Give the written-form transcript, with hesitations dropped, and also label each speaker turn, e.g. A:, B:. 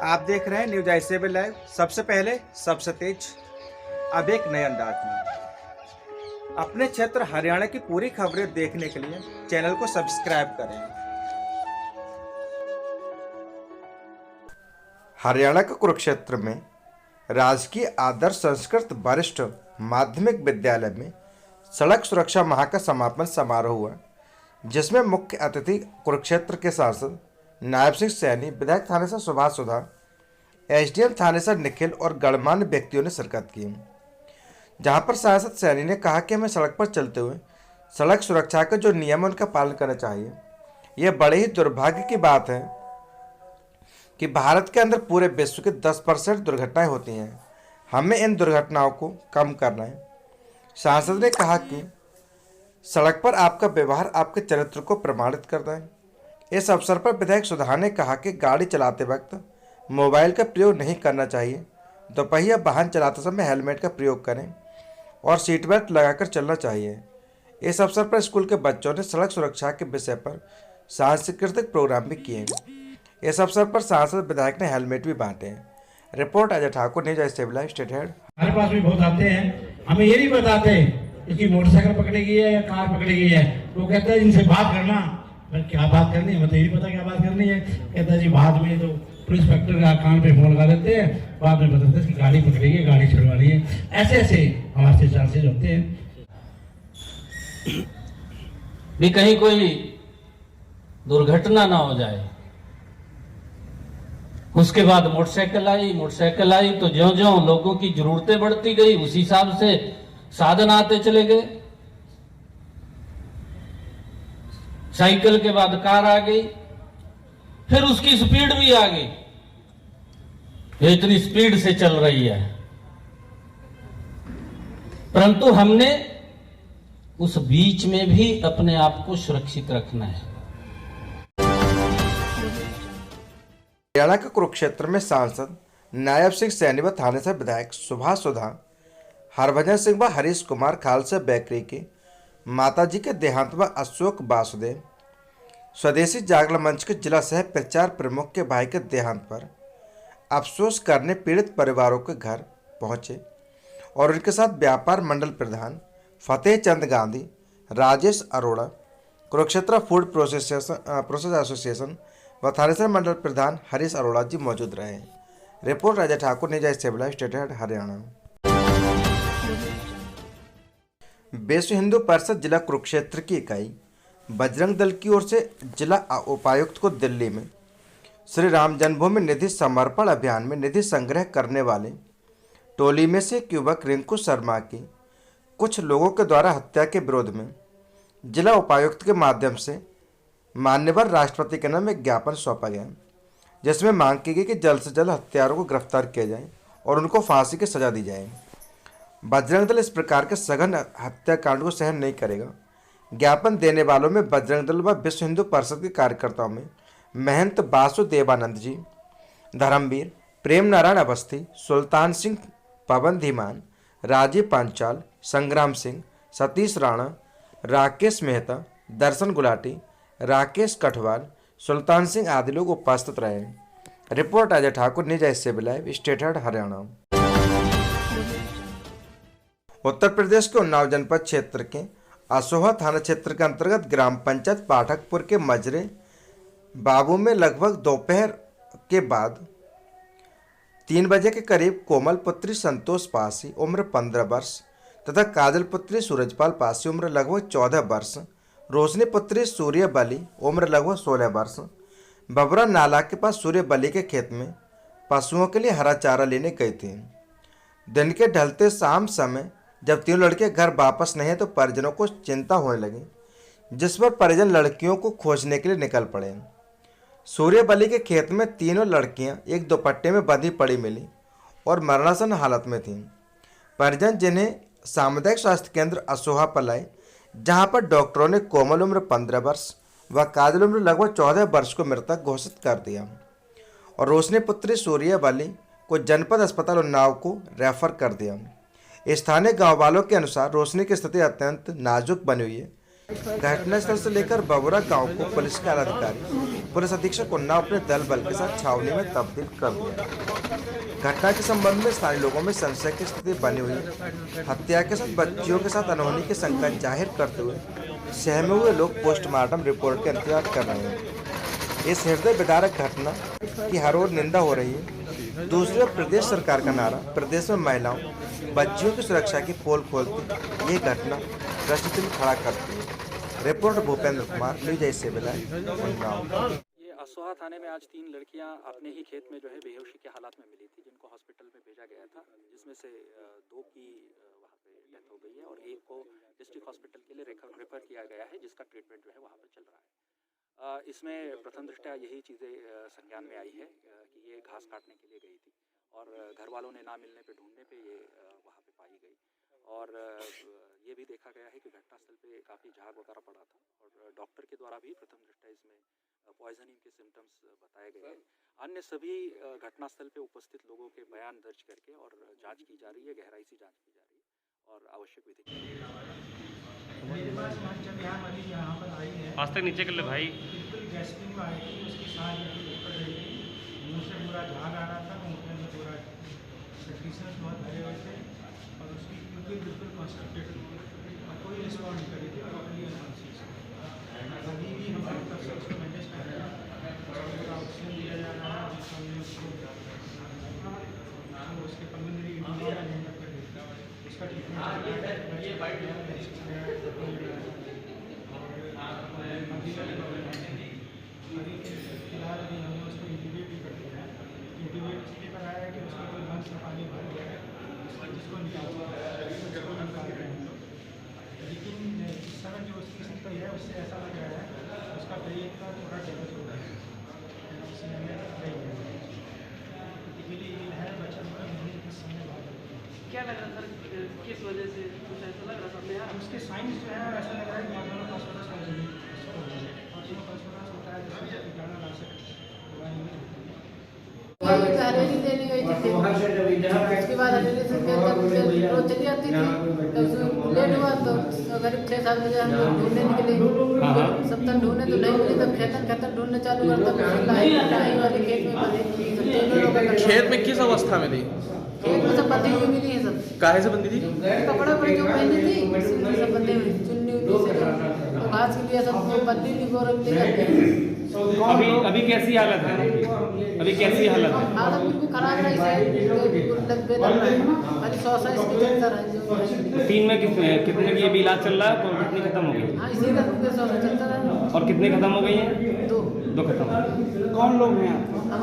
A: आप देख रहे हैं न्यूज आई7 लाइव। सबसे पहले सबसे तेज, अब एक नए अंदाज में। अपने क्षेत्र हरियाणा की पूरी खबरें देखने के लिए चैनल को सब्सक्राइब करें। हरियाणा के कुरुक्षेत्र में राजकीय आदर्श संस्कृत वरिष्ठ माध्यमिक विद्यालय में सड़क सुरक्षा माह का समापन समारोह हुआ, जिसमें मुख्य अतिथि कुरुक्षेत्र के सांसद नायब सिंह सैनी, विधायक थानेसर सुभाष सुधा, एसडीएम थानेसर निखिल और गणमान्य व्यक्तियों ने शिरकत की। जहां पर सांसद सैनी ने कहा कि हमें सड़क पर चलते हुए सड़क सुरक्षा के जो नियम हैं उनका पालन करना चाहिए। यह बड़े ही दुर्भाग्य की बात है कि भारत के अंदर पूरे विश्व के 10% दुर्घटनाएं होती हैं। हमें इन दुर्घटनाओं को कम करना है। सांसद ने कहा कि सड़क पर आपका व्यवहार आपके चरित्र को प्रमाणित करता है। इस अवसर पर विधायक सुधा ने कहा कि गाड़ी चलाते वक्त मोबाइल का प्रयोग नहीं करना चाहिए। दोपहिया वाहन चलाते समय हेलमेट का प्रयोग करें और सीट बेल्ट लगाकर चलना चाहिए। इस अवसर पर स्कूल के बच्चों ने सड़क सुरक्षा के विषय पर सांस्कृतिक प्रोग्राम भी किए। इस अवसर पर सांसद विधायक ने हेलमेट भी बांटे। रिपोर्ट अजय ठाकुर, न्यूज आई7 स्टेट हेड।
B: हमारे पास भी बहुत आते हैं, हमें ये नहीं बताते कि मोटरसाइकिल पकड़ी गई है या कार पकड़ी गई है। वो कहते हैं इनसे बात करना, क्या बात करनी है, मतलब ये नहीं पता क्या बात करनी है। कहता है जी बाद में तो पुलिस इंस्पेक्टर का कान पे फोन लगा देते हैं, बाद में बताते हैं कि गाड़ी पकड़ी है, गाड़ी छुड़वानी है। ऐसे ऐसे हमारे चांसेस होते हैं
C: भी कहीं कोई दुर्घटना ना हो जाए। उसके बाद मोटरसाइकिल आई तो ज्यों-ज्यों लोगों की जरूरतें बढ़ती गई उसी हिसाब से साधन आते चले गए। साइकिल के बाद कार आ गई, फिर उसकी स्पीड भी आ गई। ये इतनी स्पीड से चल रही है, परंतु हमने उस बीच में भी अपने आप को सुरक्षित रखना है।
A: हरियाणा के कुरुक्षेत्र में सांसद नायब सिंह सैनी व थानेसर विधायक सुभाष सुधा, हरभजन सिंह व हरीश कुमार खालसा बेकरी के माताजी के देहांत व अशोक वासुदेव स्वदेशी जागरण मंच के जिला सह प्रचार प्रमुख के भाई के देहांत पर अफसोस करने पीड़ित परिवारों के घर पहुंचे और उनके साथ व्यापार मंडल प्रधान Fateh Chand Gandhi, Rajesh Arora, Kurukshetra food process association व थानेसर मंडल प्रधान हरीश अरोड़ा जी मौजूद रहे। रिपोर्ट अजय ठाकुर, न्यूज आई7 स्टेट हेड हरियाणा। विश्व हिंदू परिषद जिला कुरुक्षेत्र की इकाई बजरंग दल की ओर से जिला उपायुक्त को दिल्ली में श्री राम जन्मभूमि निधि समर्पण अभियान में निधि संग्रह करने वाले टोली में से एक युवक रिंकू शर्मा की कुछ लोगों के द्वारा हत्या के विरोध में जिला उपायुक्त के माध्यम से मान्यवर राष्ट्रपति के नाम एक ज्ञापन सौंपा गया, जिसमें मांग की गई कि जल्द से जल्द हत्यारों को गिरफ्तार किया जाए और उनको फांसी की सजा दी जाए। बजरंग दल इस प्रकार के सघन हत्याकांड को सहन नहीं करेगा। ज्ञापन देने वालों में बजरंग दल व विश्व हिंदू परिषद के कार्यकर्ताओं में महंत वासुदेवानंद जी, धर्मवीर, प्रेम नारायण अवस्थी, सुल्तान सिंह, पवन धीमान, राजीव पांचाल, संग्राम सिंह, सतीश राणा, राकेश मेहता, दर्शन गुलाटी, राकेश कठवाल, सुल्तान सिंह आदि लोग उपस्थित रहे। रिपोर्ट अजय ठाकुर, न्यूज आई7 live, state head Haryana. Uttar Pradesh के उन्नाव जनपद क्षेत्र के असोहा थाना क्षेत्र के अंतर्गत ग्राम पंचायत पाठकपुर के मजरे बाबू में लगभग दोपहर के बाद 3 बजे के करीब कोमल पुत्री संतोष पासी उम्र 15 वर्ष तथा काजल पुत्री सूरजपाल पासी उम्र लगभग 14 वर्ष, रोशनी पुत्री सूर्य बली उम्र लगभग 16 वर्ष बबरा नाला के पास सूर्य बली के खेत में पशुओं के लिए हरा चारा लेने गई थी। दिन के ढलते शाम समय जब तीनों लड़के घर वापस नहीं तो परिजनों को चिंता होने लगी, जिस पर परिजन लड़कियों को खोजने के लिए निकल पड़े। सूर्य बली के खेत में तीनों लड़कियां एक दुपट्टे में बंधी पड़ी मिली और मरणासन हालत में थीं। परिजन जिन्हें सामुदायिक स्वास्थ्य केंद्र असोहा पर लाए, जहां पर डॉक्टरों ने कोमल उम्र 15 वर्ष व काजल उम्र लगभग 14 वर्ष को मृतक घोषित कर दिया और रोशनी पुत्री सूर्य बली को जनपद अस्पताल उन्नाव को रेफर कर दिया। स्थानीय गांव वालों के अनुसार रोशनी की स्थिति अत्यंत नाजुक बनी हुई है, घटनास्थल से लेकर बबुरा गांव को पुलिस के आला अधिकारी पुलिस अधीक्षक उन्नाव अपने दल बल के साथ छावनी में तब्दील कर दिया। घटना के संबंध में स्थानीय लोगों में संशय की स्थिति बनी हुई है। हत्या के साथ बच्चियों के साथ अनहोनी की शंका जाहिर करते हुए सहमे हुए लोग पोस्टमार्टम रिपोर्ट के इंतजार कर रहे हैं। इस हृदय विदारक घटना की हर ओर निंदा हो रही है। दूसरी ओर प्रदेश सरकार का नारा प्रदेश में महिलाओं बच्चियों की सुरक्षा की पोल खोलती ये घटना प्रश्न चिन्ह खड़ा करती है। रिपोर्ट भूपेंद्र कुमार, न्यूज़ ऐसे उन्नाव।
D: ये असोहा थाने में आज 3 लड़कियां अपने ही खेत में जो है बेहोशी के हालात में मिली थी, जिनको हॉस्पिटल में भेजा गया था, जिसमें से 2 की वहाँ पे डेथ हो गई है और एक को डिस्ट्रिक्ट हॉस्पिटल के लिए रेफर किया गया है, जिसका ट्रीटमेंट जो है वहाँ पर चल रहा है। इसमें प्रथम दृष्टया यही चीज़ें संज्ञान में आई है कि ये घास काटने के लिए गई थी और घर वालों ने ना मिलने पे ढूंढने पे ये वहाँ पे पाई गई और ये भी देखा गया है कि घटनास्थल पे काफ़ी झाग वगैरह पड़ा था और डॉक्टर के द्वारा भी प्रथम दृष्टया इसमें पॉइजनिंग के सिम्टम्स बताए गए हैं। अन्य सभी घटनास्थल पे उपस्थित लोगों के बयान दर्ज करके और जांच की जा रही है, गहराई से जांच की जा रही है और आवश्यक विधि
E: मेरे पास जब यहाँ पर आई है
F: आज तक नीचे कर ले भाई।
E: बिल्कुल गैस्ट्रिक में आई थी, उसकी सांस ऊपर गई थी, मुँह से पूरा झाग आ रहा था, मुँह में पूरा सेक्रीशंस बहुत भरे हुए थे और उसकी बिल्कुल कॉन्स्टिपेटेड और कोई रिस्पॉन्ड नहीं करी थी, टोटली अनकॉन्शियस। अभी भी हमारे तरफ से उसको मैनेज कर रहे हैं, उसको ऑक्सीजन दिया जा रहा है, जिसको हमने उसको उसके पल्मोनरी एडीमा कर दिया, उसका फिलहाल अभी हमने उसको इंटीग्रेट भी कर दिया है। इंटीग्रेट इसलिए कराया है कि उसका कोई लंग्स में पानी भर गया है, जिसको निकाल रहे हैं हम लोग। लेकिन इस समय जो उसकी स्थिति है उससे ऐसा लग रहा है उसका ब्रेन का थोड़ा डैमेज हो रहा है, इसलिए हमें है बच्चा थोड़ा नहीं इस समय बात
G: क्या लग रहा सर, किस वजह से कुछ ऐसा लग रहा सामने यार?
E: उसके साइंस जो है ऐसा लग रहा है कि मानो फॉस्फोरस होता है, जिसमें कीटाणुनाशक दवाई नहीं
G: हरेली देने गई थी, उसके बाद हरेली से रोज चली आती थी, तो उसमें लेट हुआ तो करीब 6-7 बजे हम लोग ढूंढने निकले, सब तक ढूंढने तो नहीं मिली, तब खेतन ढूंढने चालू करता लाही वाले खेत में
F: खेत में किस अवस्था में थी?
G: खेत में सब बंधी हुई मिली है, सब
F: काहे से बंदी थी?
G: कपड़ा पर जो पहनी थी सब बंधे हुए, चुन्नी उन्नी से तो घास के लिए सब बंदी नहीं गोरख दिया।
F: अभी कैसी हालत है? अभी कैसी हालत है?
G: हालत बिल्कुल खराब नहीं है, खाली 100 इसकी चलता रहा जो
F: 3 में कितने की अभी इलाज चल रहा है? कितनी खत्म हो गई?
G: हाँ इसी का 100 चलता रहा
F: और कितने खत्म हो गई हैं?
G: 2
F: खत्म।
E: कौन लोग हैं?